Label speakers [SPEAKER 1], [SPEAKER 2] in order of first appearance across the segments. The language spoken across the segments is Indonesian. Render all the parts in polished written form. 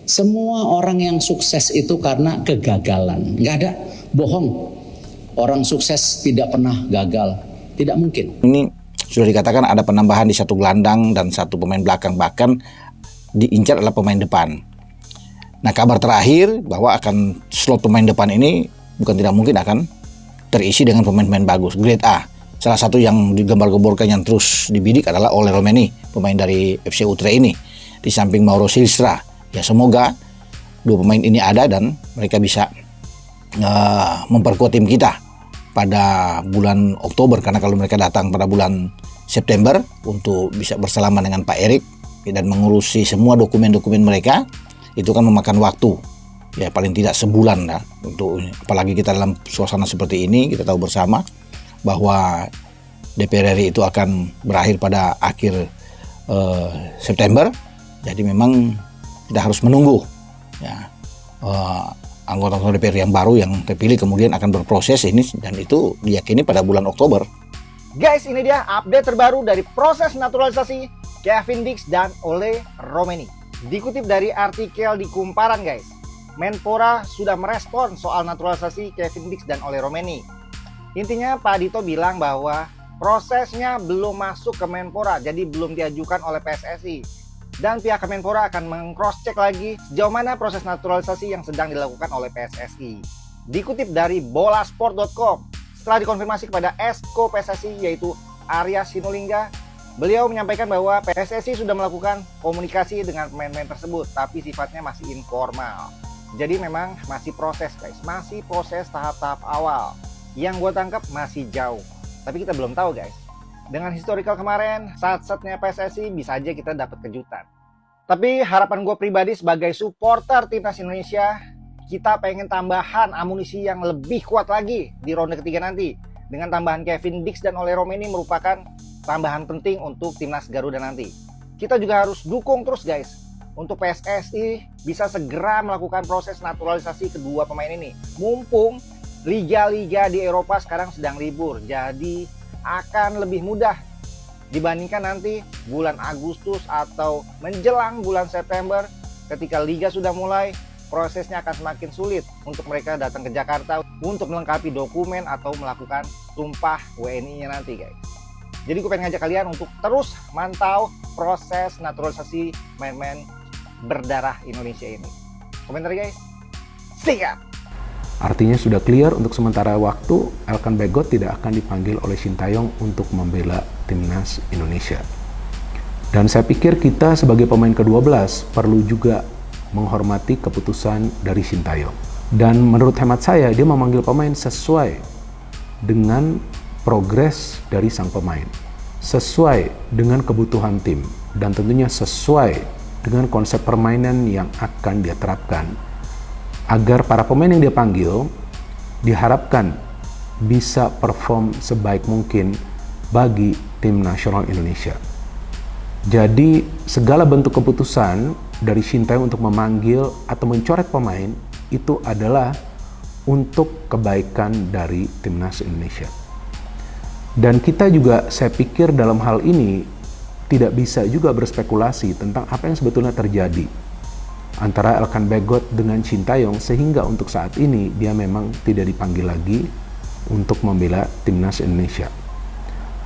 [SPEAKER 1] Semua orang yang sukses itu karena kegagalan. Nggak ada, bohong. Orang sukses tidak pernah gagal. Tidak mungkin.
[SPEAKER 2] Ini sudah dikatakan ada penambahan di satu gelandang dan satu pemain belakang. Bahkan diincar adalah pemain depan. Nah, kabar terakhir bahwa akan slot pemain depan ini bukan tidak mungkin akan terisi dengan pemain-pemain bagus, grade A. Salah satu yang digembar-gemborkan yang terus dibidik adalah Ole Romeni, pemain dari FC Utrecht ini. Di samping Mauro Silstra. Ya, semoga dua pemain ini ada dan mereka bisa memperkuat tim kita pada bulan Oktober. Karena kalau mereka datang pada bulan September untuk bisa bersalaman dengan Pak Erik dan mengurusi semua dokumen-dokumen mereka, itu kan memakan waktu. Ya, paling tidak sebulan ya. Untuk apalagi kita dalam suasana seperti ini, kita tahu bersama bahwa DPR RI itu akan berakhir pada akhir September. Jadi memang kita harus menunggu ya, anggota DPR yang baru yang terpilih kemudian akan berproses ini, dan itu diyakini pada bulan Oktober.
[SPEAKER 3] Guys, ini dia update terbaru dari proses naturalisasi Kevin Dix dan Ole Romeni. Dikutip dari artikel di Kumparan, guys, Menpora sudah merespon soal naturalisasi Kevin Dix dan Ole Romeni. Intinya Pak Dito bilang bahwa prosesnya belum masuk ke Menpora, jadi belum diajukan oleh PSSI. Dan pihak Kemenpora akan meng-cross-check lagi sejauh mana proses naturalisasi yang sedang dilakukan oleh PSSI. Dikutip dari bolasport.com, setelah dikonfirmasi kepada Esko PSSI yaitu Arya Sinulinga, beliau menyampaikan bahwa PSSI sudah melakukan komunikasi dengan pemain-pemain tersebut, tapi sifatnya masih informal. Jadi memang masih proses, guys, masih proses tahap-tahap awal. Yang gue tangkap masih jauh, tapi kita belum tahu, guys. Dengan historical kemarin, saat-saatnya PSSI bisa aja kita dapat kejutan. Tapi harapan gue pribadi sebagai supporter timnas Indonesia, kita pengen tambahan amunisi yang lebih kuat lagi di ronde ketiga nanti. Dengan tambahan Kevin Dix dan Ole Romeni merupakan tambahan penting untuk timnas Garuda nanti. Kita juga harus dukung terus, guys, untuk PSSI bisa segera melakukan proses naturalisasi kedua pemain ini. Mumpung liga-liga di Eropa sekarang sedang libur, jadi akan lebih mudah dibandingkan nanti bulan Agustus atau menjelang bulan September ketika liga sudah mulai. Prosesnya akan semakin sulit untuk mereka datang ke Jakarta untuk melengkapi dokumen atau melakukan sumpah WNI-nya nanti, guys. Jadi gue pengen ngajak kalian untuk terus mantau proses naturalisasi main-main berdarah Indonesia ini. Komentar, guys. Siap!
[SPEAKER 4] Artinya sudah clear untuk sementara waktu Elkan Bagot tidak akan dipanggil oleh Sintayong untuk membela timnas Indonesia. Dan saya pikir kita sebagai pemain ke-12 perlu juga menghormati keputusan dari Sintayong. Dan menurut hemat saya, dia memanggil pemain sesuai dengan progres dari sang pemain, sesuai dengan kebutuhan tim, dan tentunya sesuai dengan konsep permainan yang akan dia terapkan, agar para pemain yang dia panggil diharapkan bisa perform sebaik mungkin bagi tim nasional Indonesia. Jadi segala bentuk keputusan dari Sintayong untuk memanggil atau mencoret pemain itu adalah untuk kebaikan dari timnas Indonesia. Dan kita juga, saya pikir dalam hal ini tidak bisa juga berspekulasi tentang apa yang sebetulnya terjadi antara Elkan Bagot dengan Sintayong, sehingga untuk saat ini dia memang tidak dipanggil lagi untuk membela timnas Indonesia.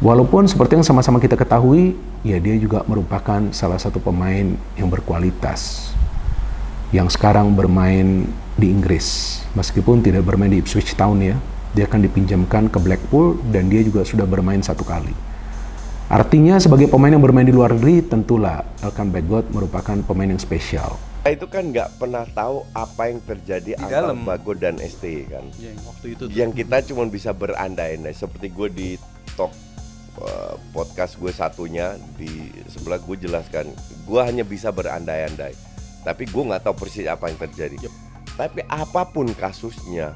[SPEAKER 4] Walaupun seperti yang sama-sama kita ketahui, ya dia juga merupakan salah satu pemain yang berkualitas, yang sekarang bermain di Inggris. Meskipun tidak bermain di Ipswich Town ya, dia akan dipinjamkan ke Blackpool dan dia juga sudah bermain 1 kali. Artinya sebagai pemain yang bermain di luar negeri, tentulah Elkan Bagot merupakan pemain yang spesial.
[SPEAKER 5] Itu kan nggak pernah tahu apa yang terjadi antara Bagot dan ST kan.
[SPEAKER 6] Ya, waktu itu
[SPEAKER 5] yang kita cuma bisa berandai-andai. Seperti gue di talk podcast gue satunya di sebelah, gue jelaskan gue hanya bisa berandai-andai, tapi gue nggak tahu persis apa yang terjadi. Tapi apapun kasusnya,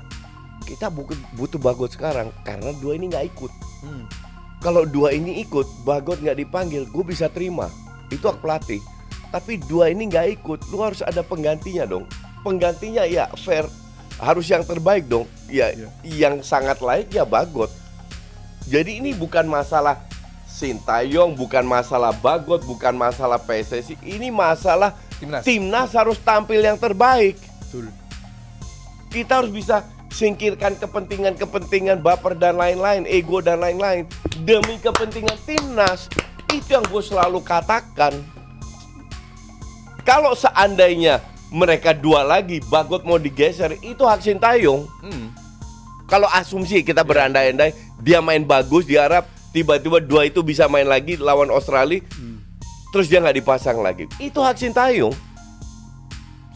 [SPEAKER 5] kita butuh Bagot sekarang karena dua ini nggak ikut. Kalau dua ini ikut, Bagot nggak dipanggil, gue bisa terima, itu hak pelatih. Tapi dua ini nggak ikut, lu harus ada penggantinya dong. Penggantinya ya fair, harus yang terbaik dong. Ya, yang sangat layak ya Bagot. Jadi ini bukan masalah Sintayong, bukan masalah Bagot, bukan masalah PSSI. Ini masalah Timnas harus tampil yang terbaik.
[SPEAKER 6] Betul.
[SPEAKER 5] Kita harus bisa singkirkan kepentingan-kepentingan baper dan lain-lain, ego dan lain-lain demi kepentingan timnas. Itu yang gue selalu katakan. Kalau seandainya mereka dua lagi, Bagot mau digeser, itu hak Sintayong. Kalau asumsi kita berandai-andai, dia main bagus di Arab, tiba-tiba dua itu bisa main lagi lawan Australia, terus dia nggak dipasang lagi. Itu hak Sintayong,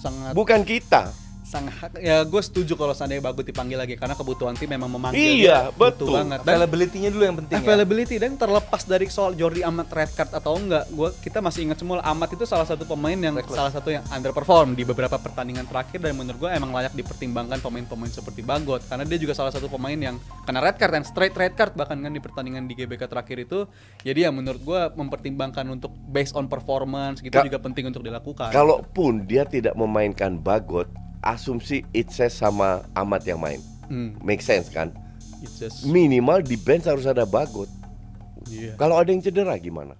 [SPEAKER 6] Sangat
[SPEAKER 5] bukan kita.
[SPEAKER 6] sangat ya, gue setuju kalau seandainya Bagot dipanggil lagi karena kebutuhan tim memang memanggil.
[SPEAKER 5] Iya,
[SPEAKER 6] dia, butuh
[SPEAKER 5] betul.
[SPEAKER 6] banget. Dan
[SPEAKER 7] Availability-nya dulu yang penting.
[SPEAKER 6] availability dan terlepas dari soal Jordi Amat red card atau enggak, kita masih ingat semua Amat itu salah satu pemain yang salah satu yang underperform di beberapa pertandingan terakhir, dan menurut gue emang layak dipertimbangkan pemain-pemain seperti Bagot karena dia juga salah satu pemain yang kena red card dan straight red card bahkan kan di pertandingan di GBK terakhir itu. Jadi ya menurut gue mempertimbangkan untuk based on performance gitu juga penting untuk dilakukan.
[SPEAKER 5] Kalaupun dia tidak memainkan Bagot, asumsi Itses sama Amat yang main. Make sense kan?
[SPEAKER 6] It's just,
[SPEAKER 5] Minimal di bench harus ada Bagot.
[SPEAKER 6] iya.
[SPEAKER 5] Kalau ada yang cedera gimana?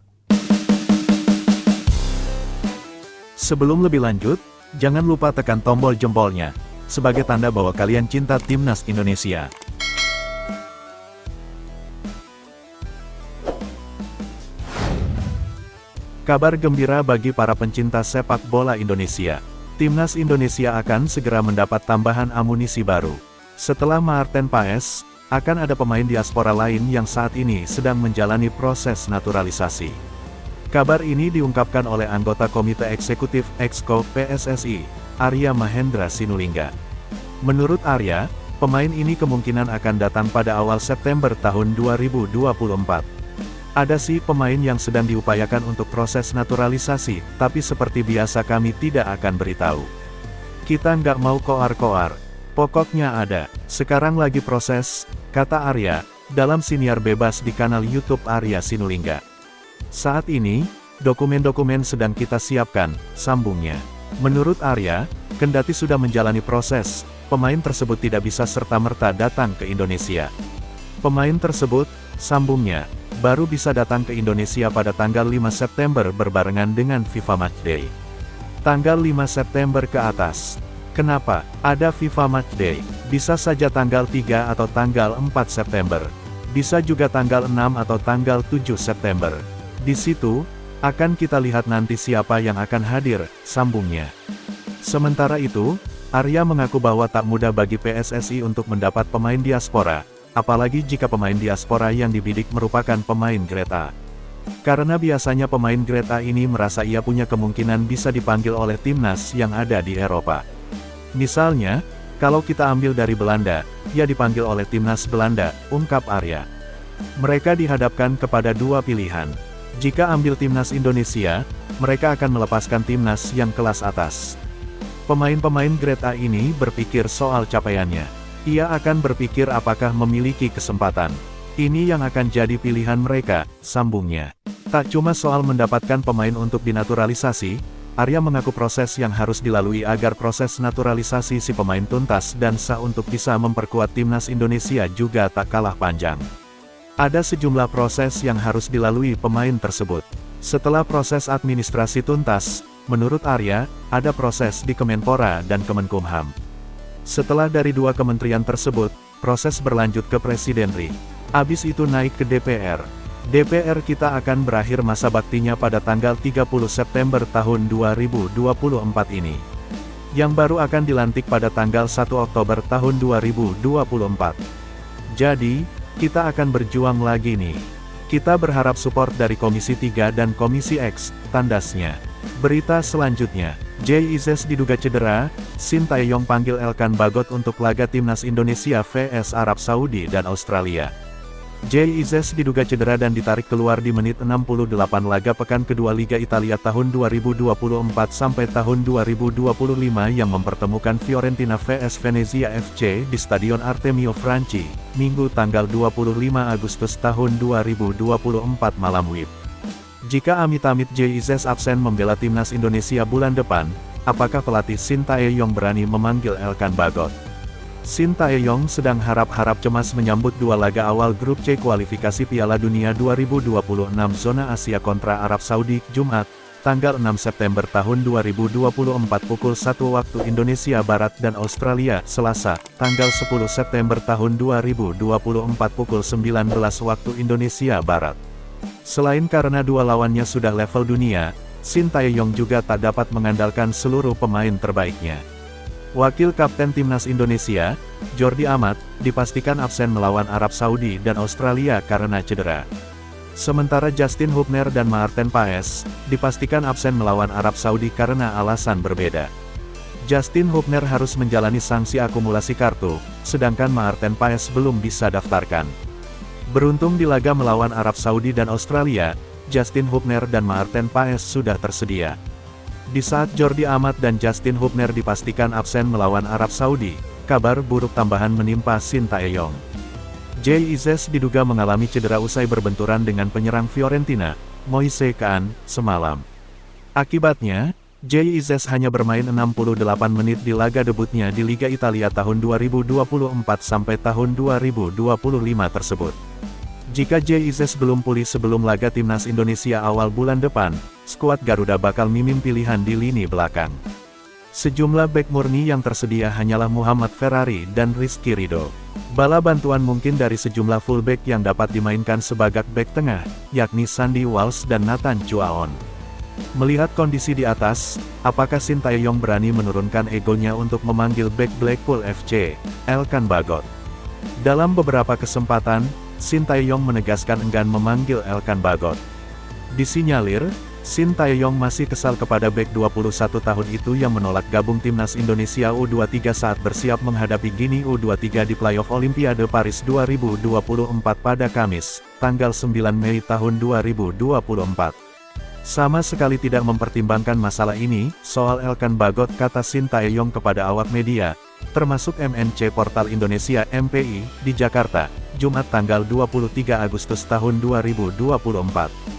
[SPEAKER 8] Sebelum lebih lanjut, jangan lupa tekan tombol jempolnya, sebagai tanda bahwa kalian cinta Timnas Indonesia. Kabar gembira bagi para pencinta sepak bola Indonesia. Timnas Indonesia akan segera mendapat tambahan amunisi baru. Setelah Maarten Paes, akan ada pemain diaspora lain yang saat ini sedang menjalani proses naturalisasi. Kabar ini diungkapkan oleh anggota Komite Eksekutif Exco PSSI, Arya Mahendra Sinulinga. Menurut Arya, pemain ini kemungkinan akan datang pada awal September tahun 2024. Ada sih pemain yang sedang diupayakan untuk proses naturalisasi, tapi seperti biasa kami tidak akan beritahu. Kita nggak mau koar-koar. Pokoknya ada. Sekarang lagi proses, kata Arya, dalam siniar bebas di kanal YouTube Arya Sinulinga. Saat ini, dokumen-dokumen sedang kita siapkan, sambungnya. Menurut Arya, kendati sudah menjalani proses, pemain tersebut tidak bisa serta-merta datang ke Indonesia. Pemain tersebut, sambungnya, baru bisa datang ke Indonesia pada tanggal 5 September berbarengan dengan FIFA Matchday. Tanggal 5 September ke atas. Kenapa ada FIFA Matchday? Bisa saja tanggal 3 atau tanggal 4 September. Bisa juga tanggal 6 atau tanggal 7 September. Di situ, akan kita lihat nanti siapa yang akan hadir, sambungnya. Sementara itu, Arya mengaku bahwa tak mudah bagi PSSI untuk mendapat pemain diaspora, apalagi jika pemain diaspora yang dibidik merupakan pemain Grade A. Karena biasanya pemain Grade A ini merasa ia punya kemungkinan bisa dipanggil oleh timnas yang ada di Eropa. Misalnya, kalau kita ambil dari Belanda, ia dipanggil oleh timnas Belanda, ungkap Arya. Mereka dihadapkan kepada dua pilihan. Jika ambil timnas Indonesia, mereka akan melepaskan timnas yang kelas atas. Pemain-pemain Grade A ini berpikir soal capaiannya. Ia akan berpikir apakah memiliki kesempatan. Ini yang akan jadi pilihan mereka, sambungnya. Tak cuma soal mendapatkan pemain untuk dinaturalisasi, Arya mengaku proses yang harus dilalui agar proses naturalisasi si pemain tuntas dan sah untuk bisa memperkuat timnas Indonesia juga tak kalah panjang. Ada sejumlah proses yang harus dilalui pemain tersebut. Setelah proses administrasi tuntas, menurut Arya, ada proses di Kemenpora dan Kemenkumham. Setelah dari dua kementerian tersebut, proses berlanjut ke Presiden RI. Abis itu naik ke DPR. DPR kita akan berakhir masa baktinya pada tanggal 30 September tahun 2024 ini. Yang baru akan dilantik pada tanggal 1 Oktober tahun 2024. Jadi, kita akan berjuang lagi nih. Kita berharap support dari Komisi 3 dan Komisi X, tandasnya. Berita selanjutnya, JIZS diduga cedera, Sintayong panggil Elkan Bagot untuk laga timnas Indonesia vs Arab Saudi dan Australia. JIZS diduga cedera dan ditarik keluar di menit 68 laga pekan kedua Liga Italia tahun 2024 sampai tahun 2025 yang mempertemukan Fiorentina vs Venezia FC di Stadion Artemio Franchi, Minggu tanggal 25 Agustus tahun 2024 malam WIB. Jika amit-amit JIZS absen membela timnas Indonesia bulan depan, apakah pelatih Sintayong berani memanggil Elkan Bagot? Sintayong sedang harap-harap cemas menyambut dua laga awal grup C kualifikasi Piala Dunia 2026 zona Asia kontra Arab Saudi, Jumat, tanggal 6 September tahun 2024 pukul 1 waktu Indonesia Barat dan Australia, Selasa, tanggal 10 September tahun 2024 pukul 19 waktu Indonesia Barat. Selain karena dua lawannya sudah level dunia, Shin Tae-yong juga tak dapat mengandalkan seluruh pemain terbaiknya. Wakil Kapten Timnas Indonesia, Jordi Amat, dipastikan absen melawan Arab Saudi dan Australia karena cedera. Sementara Justin Hubner dan Maarten Paes, dipastikan absen melawan Arab Saudi karena alasan berbeda. Justin Hubner harus menjalani sanksi akumulasi kartu, sedangkan Maarten Paes belum bisa daftarkan. Beruntung di laga melawan Arab Saudi dan Australia, Justin Hubner dan Maarten Paes sudah tersedia. Di saat Jordi Amat dan Justin Hubner dipastikan absen melawan Arab Saudi, kabar buruk tambahan menimpa Shin Tae-yong. Jay Izes diduga mengalami cedera usai berbenturan dengan penyerang Fiorentina, Moise Kean, semalam. Akibatnya, Jay Izes hanya bermain 68 menit di laga debutnya di Liga Italia tahun 2024 sampai tahun 2025 tersebut. Jika Jay Izes belum pulih sebelum laga Timnas Indonesia awal bulan depan, skuad Garuda bakal minim pilihan di lini belakang. Sejumlah bek murni yang tersedia hanyalah Muhammad Ferrari dan Rizky Ridho. Bala bantuan mungkin dari sejumlah fullback yang dapat dimainkan sebagai bek tengah, yakni Sandy Walsh dan Nathan Chuaon. Melihat kondisi di atas, apakah Shin Tae-yong berani menurunkan egonya untuk memanggil bek Blackpool FC, Elkan Bagot? Dalam beberapa kesempatan, Shin Tae-yong menegaskan enggan memanggil Elkan Bagot. Disinyalir, Shin Tae-yong masih kesal kepada bek 21 tahun itu yang menolak gabung Timnas Indonesia U23 saat bersiap menghadapi Guinea U23 di playoff Olimpiade Paris 2024 pada Kamis, tanggal 9 Mei tahun 2024. Sama sekali tidak mempertimbangkan masalah ini, soal Elkan Bagot, kata Shin Tae-yong kepada awak media, termasuk MNC Portal Indonesia MPI, di Jakarta, Jumat tanggal 23 Agustus tahun 2024.